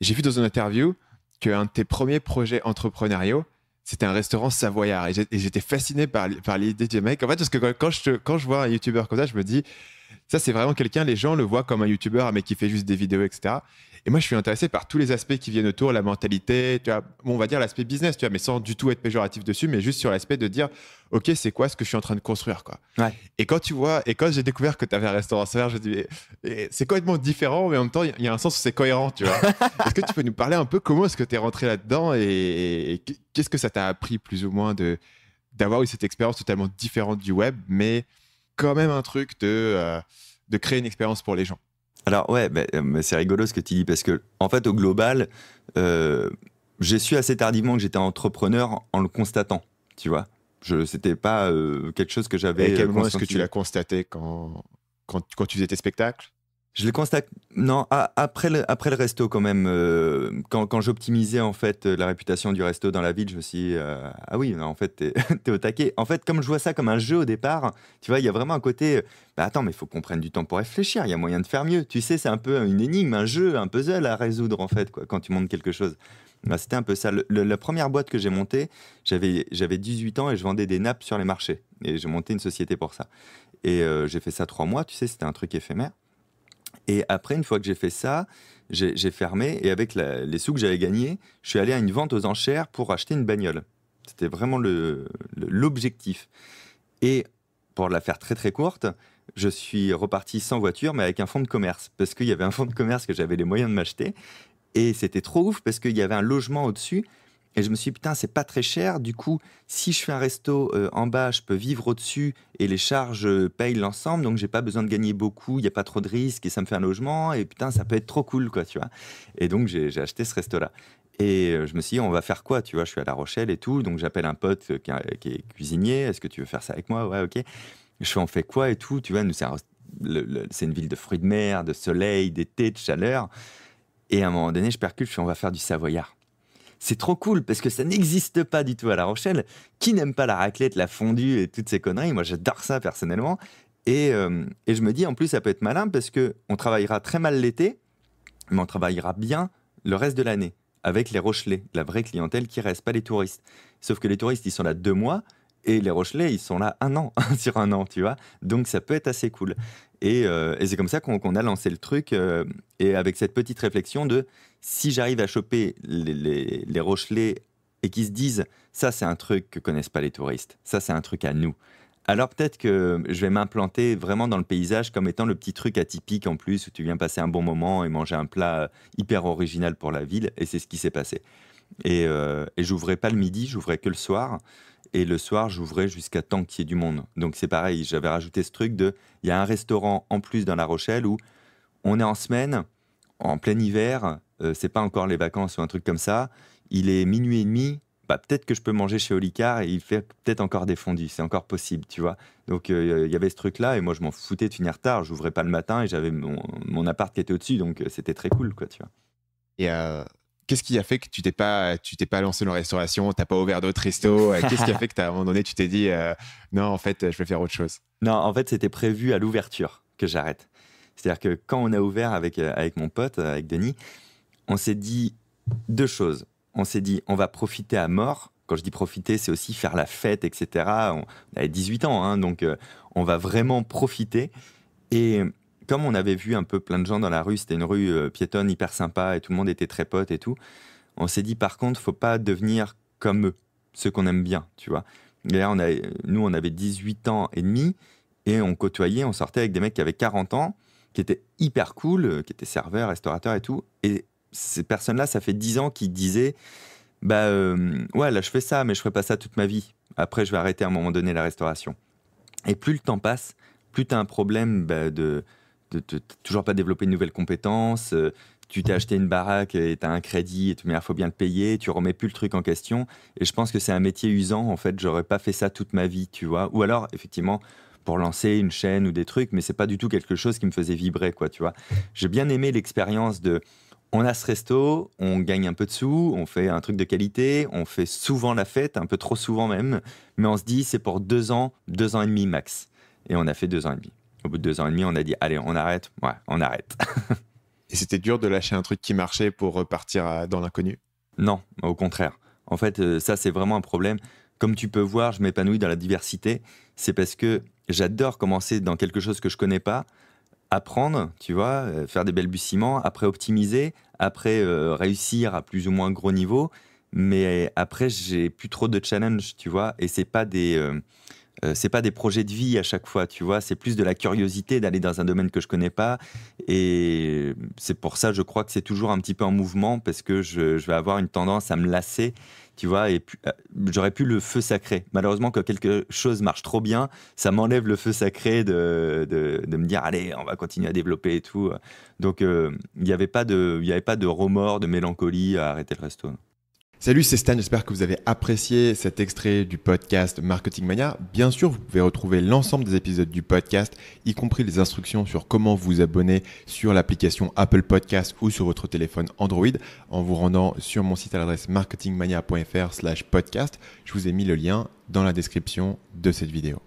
J'ai vu dans une interview qu'un de tes premiers projets entrepreneuriaux, c'était un restaurant savoyard. Et j'étais fasciné par l'idée du mec. En fait, parce que quand je vois un YouTuber comme ça, je me dis, ça, c'est vraiment quelqu'un, les gens le voient comme un YouTuber, un mec qui fait juste des vidéos, etc. Et moi, je suis intéressé par tous les aspects qui viennent autour, la mentalité, tu vois, bon, on va dire l'aspect business, tu vois, mais sans du tout être péjoratif dessus, mais juste sur l'aspect de dire, OK, c'est quoi ce que je suis en train de construire, quoi. Ouais. Et quand j'ai découvert que tu avais un restaurant savoyard, je me dis, c'est complètement différent, mais en même temps, il y a un sens où c'est cohérent, tu vois. Est-ce que tu peux nous parler un peu comment est-ce que tu es rentré là-dedans et qu'est-ce que ça t'a appris plus ou moins d'avoir eu cette expérience totalement différente du web, mais quand même un truc de créer une expérience pour les gens. Alors ouais, mais c'est rigolo ce que tu dis parce que en fait au global, j'ai su assez tardivement que j'étais entrepreneur en le constatant, tu vois. C'était pas quelque chose que Et j'avais à quel moment est-ce que tu conscientisé. l'as constaté quand tu faisais tes spectacles? Je le constate, non, après le resto quand même, quand j'optimisais en fait la réputation du resto dans la ville, je me suis dit, ah oui, non, en fait, t'es au taquet. En fait, comme je vois ça comme un jeu au départ, tu vois, il y a vraiment un côté, bah attends, mais il faut qu'on prenne du temps pour réfléchir, il y a moyen de faire mieux. Tu sais, c'est un peu une énigme, un jeu, un puzzle à résoudre en fait, quoi, quand tu montes quelque chose. Bah, c'était un peu ça. La première boîte que j'ai montée, j'avais 18 ans et je vendais des nappes sur les marchés. Et j'ai monté une société pour ça. Et j'ai fait ça 3 mois, tu sais, c'était un truc éphémère. Et après, une fois que j'ai fait ça, j'ai fermé et avec les sous que j'avais gagnés, je suis allé à une vente aux enchères pour acheter une bagnole. C'était vraiment l'objectif. Et pour la faire très très courte, je suis reparti sans voiture, mais avec un fonds de commerce. Parce qu'il y avait un fonds de commerce que j'avais les moyens de m'acheter. Et c'était trop ouf parce qu'il y avait un logement au-dessus. Et je me suis dit, putain, c'est pas très cher. Du coup, si je fais un resto en bas, je peux vivre au-dessus et les charges payent l'ensemble. Donc, j'ai pas besoin de gagner beaucoup. Il n'y a pas trop de risques et ça me fait un logement. Et putain, ça peut être trop cool, quoi, tu vois. Et donc, j'ai acheté ce resto-là. Et je me suis dit, on va faire quoi, tu vois. Je suis à La Rochelle et tout. Donc, j'appelle un pote qui est cuisinier. Est-ce que tu veux faire ça avec moi? Ouais, ok. Je fais, on fait quoi et tout. Tu vois, nous, c'est une ville de fruits de mer, de soleil, d'été, de chaleur. Et à un moment donné, je percule, je fais, on va faire du savoyard. C'est trop cool parce que ça n'existe pas du tout à La Rochelle. Qui n'aime pas la raclette, la fondue et toutes ces conneries? Moi, j'adore ça personnellement. Et je me dis, en plus, ça peut être malin parce qu'on travaillera très mal l'été, mais on travaillera bien le reste de l'année avec les Rochelais, la vraie clientèle qui reste, pas les touristes. Sauf que les touristes, ils sont là 2 mois et les Rochelais, ils sont là un an, sur un an, tu vois. Donc, ça peut être assez cool. Et c'est comme ça qu'on a lancé le truc et avec cette petite réflexion de si j'arrive à choper les Rochelais et qu'ils se disent ça, c'est un truc que connaissent pas les touristes, ça, c'est un truc à nous. Alors peut-être que je vais m'implanter vraiment dans le paysage comme étant le petit truc atypique en plus où tu viens passer un bon moment et manger un plat hyper original pour la ville. Et c'est ce qui s'est passé. Et j'ouvrais pas le midi, j'ouvrais que le soir. Et le soir, j'ouvrais jusqu'à tant qu'il y ait du monde. Donc c'est pareil, j'avais rajouté ce truc de, il y a un restaurant en plus dans La Rochelle où on est en semaine, en plein hiver, c'est pas encore les vacances ou un truc comme ça. Il est minuit et demi. Bah, peut-être que je peux manger chez Olicard et il fait peut-être encore des fondus. C'est encore possible, tu vois. Donc, il y avait ce truc-là et moi, je m'en foutais de finir tard. J'ouvrais pas le matin et j'avais mon appart qui était au-dessus. Donc, c'était très cool, quoi, tu vois. Et qu'est-ce qui a fait que tu t'es pas lancé dans la restauration, t'as pas ouvert d'autres restos? Qu'est-ce qui a fait que à un moment donné, tu t'es dit, non, en fait, je vais faire autre chose? Non, en fait, c'était prévu à l'ouverture que j'arrête. C'est-à-dire que quand on a ouvert avec mon pote, avec Denis, on s'est dit 2 choses. On s'est dit, on va profiter à mort. Quand je dis profiter, c'est aussi faire la fête, etc. On avait 18 ans, hein, donc on va vraiment profiter. Et comme on avait vu un peu plein de gens dans la rue, c'était une rue piétonne hyper sympa et tout le monde était très pote et tout, on s'est dit par contre, faut pas devenir comme eux, ceux qu'on aime bien, tu vois. Et là, nous, on avait 18 ans et demi et on côtoyait, on sortait avec des mecs qui avaient 40 ans, qui étaient hyper cool, qui étaient serveurs, restaurateurs et tout. Et ces personnes-là, ça fait 10 ans qu'ils disaient, bah ouais, là, je fais ça, mais je ferai pas ça toute ma vie. Après, je vais arrêter à un moment donné la restauration. Et plus le temps passe, plus tu as un problème de toujours pas développer de nouvelles compétences. Tu t'es acheté une baraque et tu as un crédit, et il faut bien le payer, tu remets plus le truc en question. Et je pense que c'est un métier usant, en fait, j'aurais pas fait ça toute ma vie, tu vois. Ou alors, effectivement, pour lancer une chaîne ou des trucs, mais c'est pas du tout quelque chose qui me faisait vibrer, quoi, tu vois. J'ai bien aimé l'expérience de on a ce resto, on gagne un peu de sous, on fait un truc de qualité, on fait souvent la fête, un peu trop souvent même, mais on se dit c'est pour 2 ans, 2 ans et demi max. Et on a fait 2 ans et demi. Au bout de 2 ans et demi, on a dit allez, on arrête. Ouais, on arrête. Et c'était dur de lâcher un truc qui marchait pour repartir dans l'inconnu? Non, au contraire. En fait, ça, c'est vraiment un problème. Comme tu peux voir, je m'épanouis dans la diversité. C'est parce que j'adore commencer dans quelque chose que je connais pas, apprendre, tu vois, faire des balbutiements, après optimiser, après réussir à plus ou moins gros niveau. Mais après, j'ai plus trop de challenge, tu vois, et c'est pas des projets de vie à chaque fois, tu vois, c'est plus de la curiosité d'aller dans un domaine que je connais pas. Et c'est pour ça, je crois que c'est toujours un petit peu en mouvement parce que je vais avoir une tendance à me lasser, tu vois, et puis, j'aurais plus le feu sacré. Malheureusement, quand quelque chose marche trop bien, ça m'enlève le feu sacré de me dire, allez, on va continuer à développer et tout. Donc, il y avait pas de remords, de mélancolie à arrêter le resto. Salut, c'est Stan, j'espère que vous avez apprécié cet extrait du podcast Marketing Mania. Bien sûr, vous pouvez retrouver l'ensemble des épisodes du podcast, y compris les instructions sur comment vous abonner sur l'application Apple Podcast ou sur votre téléphone Android en vous rendant sur mon site à l'adresse marketingmania.fr/podcast. Je vous ai mis le lien dans la description de cette vidéo.